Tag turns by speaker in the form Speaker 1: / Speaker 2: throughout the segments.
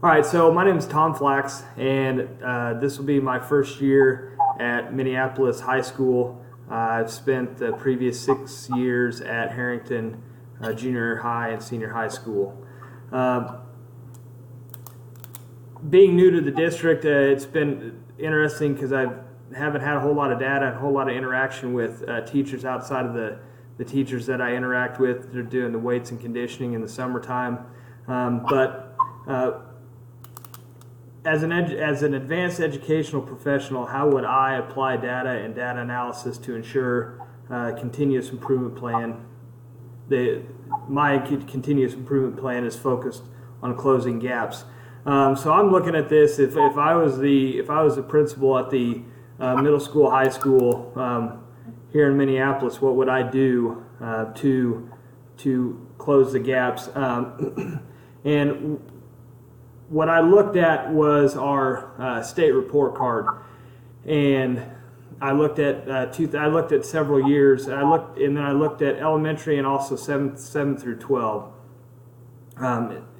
Speaker 1: All right, so my name is Tom Flax, and this will be my first year at Minneapolis High School. I've spent the previous 6 years at Harrington Junior High and Senior High School. Uh, Being new to the district, it's been interesting because I haven't had a whole lot of data and a whole lot of interaction with teachers outside of the teachers that I interact with. They're doing the weights and conditioning in the summertime. But as an advanced educational professional, how would I apply data and data analysis to ensure continuous improvement plan? My continuous improvement plan is focused on closing gaps. So I'm looking at this. If I was the principal at the middle school, high school here in Minneapolis, what would I do to close the gaps? And what I looked at was our state report card, and I looked at several years. I looked at elementary and also 7 through 12.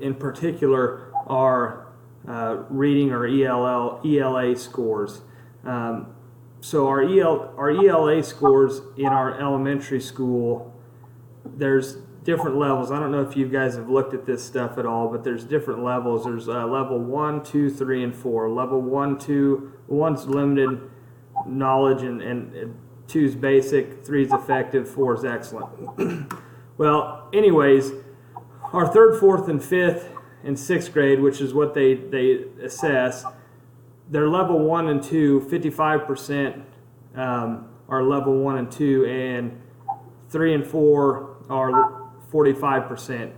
Speaker 1: In particular, our reading or ELA scores. So our ELA scores in our elementary school, there's different levels. I don't know if you guys have looked at this stuff at all, but there's different levels. There's level 1, 2, 3, and 4. Level 1, 2, 1's limited knowledge, and 2 is basic, 3 is effective, 4 is excellent. Well, anyways, our 3rd, 4th, and 5th and 6th grade, which is what they assess, they're level 1 and 2, 55% are level 1 and 2, and 3 and 4 are 45%.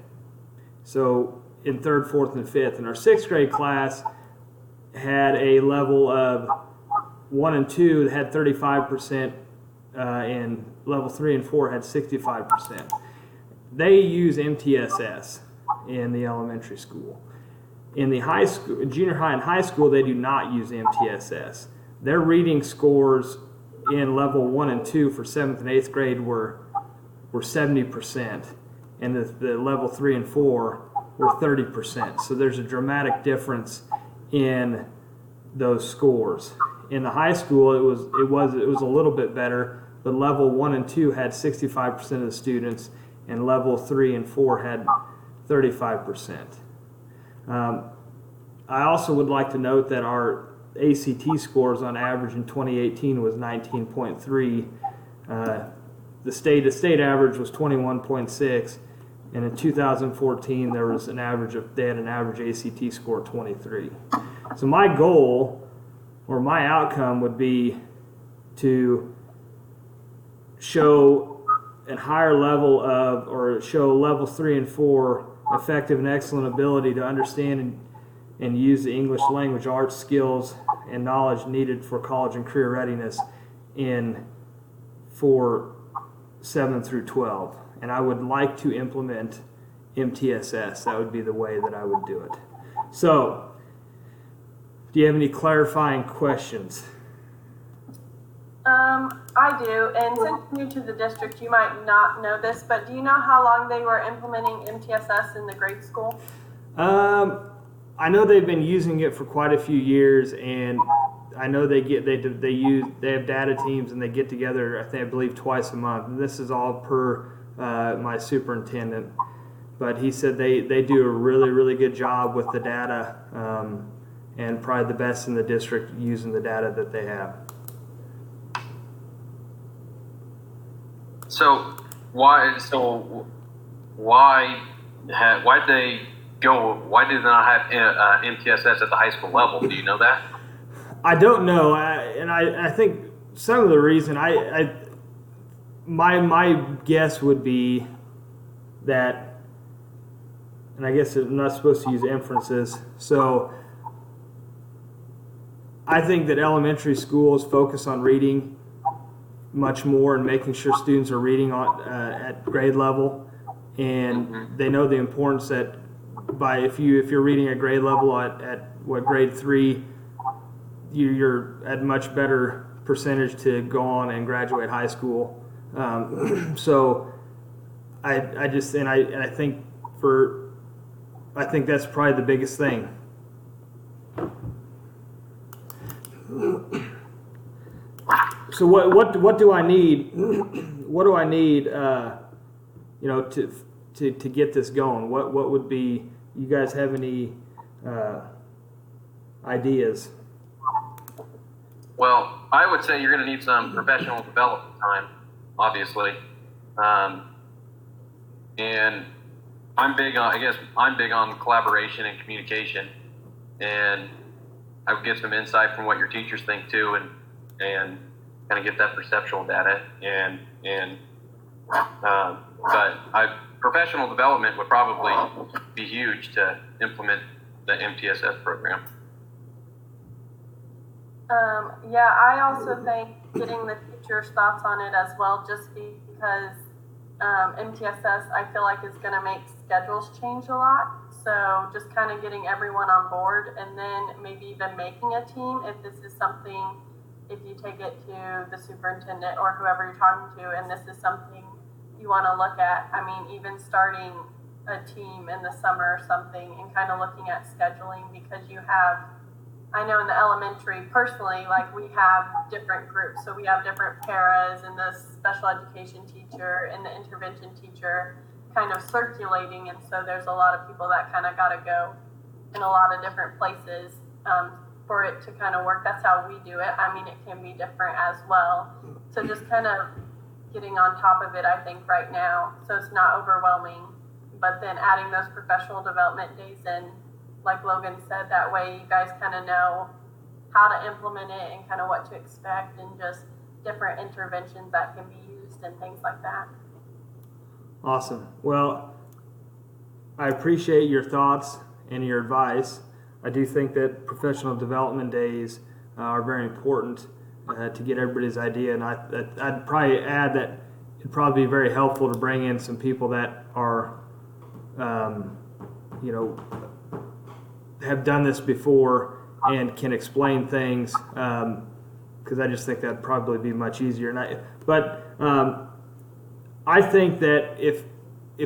Speaker 1: So in 3rd, 4th, and 5th. And our 6th grade class had a level of 1 and 2 that had 35%, and level 3 and 4 had 65%. They use MTSS in the elementary school. In the high school, junior high and high school, they do not use MTSS. Their reading scores in level 1 and 2 for 7th and 8th grade were 70%, and the level 3 and 4 were 30%. So there's a dramatic difference in those scores. In the high school, it was a little bit better, but level 1 and 2 had 65% of the students, and level 3 and 4 had 35%. I also would like to note that our ACT scores on average in 2018 was 19.3. The state average was 21.6, and in 2014 they had an average ACT score of 23. So my goal or my outcome would be to show a higher level of, or show levels 3 and 4 effective and excellent ability to understand and use the English language arts skills and knowledge needed for college and career readiness for 7 through 12. And I would like to implement MTSS. That would be the way that I would do it. So, do you have any clarifying questions?
Speaker 2: I do, and since you're new to the district, you might not know this, but do you know how long they were implementing MTSS in the grade school?
Speaker 1: I know they've been using it for quite a few years, and I know they have data teams, and they get together, I believe twice a month. And this is all per my superintendent, but he said they do a really, really good job with the data, and probably the best in the district using the data that they have.
Speaker 3: So why did they not have MTSS at the high school level? Do you know that?
Speaker 1: I don't know, I think some of the reason my guess would be that, and I guess I'm not supposed to use inferences, so I think that elementary schools focus on reading much more and making sure students are reading at grade level, and they know the importance that if you're reading at grade level at what grade 3, you're at much better percentage to go on and graduate high school. So I think that's probably the biggest thing So what do I need? What do I need? To get this going. What would be? You guys have any ideas?
Speaker 3: Well, I would say you're going to need some professional development time, obviously. And I'm big on collaboration and communication, and I would get some insight from what your teachers think too, and kind of get that perceptual data. But professional development would probably be huge to implement the MTSS program.
Speaker 2: Yeah, I also think getting the teachers' thoughts on it as well, just because MTSS, I feel like, is going to make schedules change a lot. So just kind of getting everyone on board, and then maybe even making a team if this is something, if you take it to the superintendent or whoever you're talking to, and this is something you want to look at. I mean, even starting a team in the summer or something, and kind of looking at scheduling, because you have, I know in the elementary, personally, like we have different groups. So we have different paras and the special education teacher and the intervention teacher kind of circulating. And so there's a lot of people that kind of got to go in a lot of different places for it to kind of work. That's how we do it. I mean, it can be different as well. So just kind of getting on top of it, I think, right now, so it's not overwhelming. But then adding those professional development days in, like Logan said, that way you guys kind of know how to implement it and kind of what to expect, and just different interventions that can be used and things like that.
Speaker 1: Awesome. Well, I appreciate your thoughts and your advice. I do think that professional development days are very important to get everybody's idea, and I'd probably add that it'd probably be very helpful to bring in some people that are, have done this before and can explain things, because I just think that'd probably be much easier. I think that if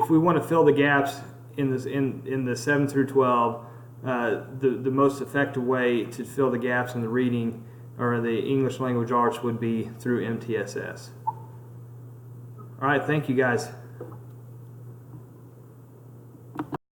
Speaker 1: we want to fill the gaps in the 7 through 12, the most effective way to fill the gaps in the reading or the English language arts would be through MTSS. All right, thank you guys.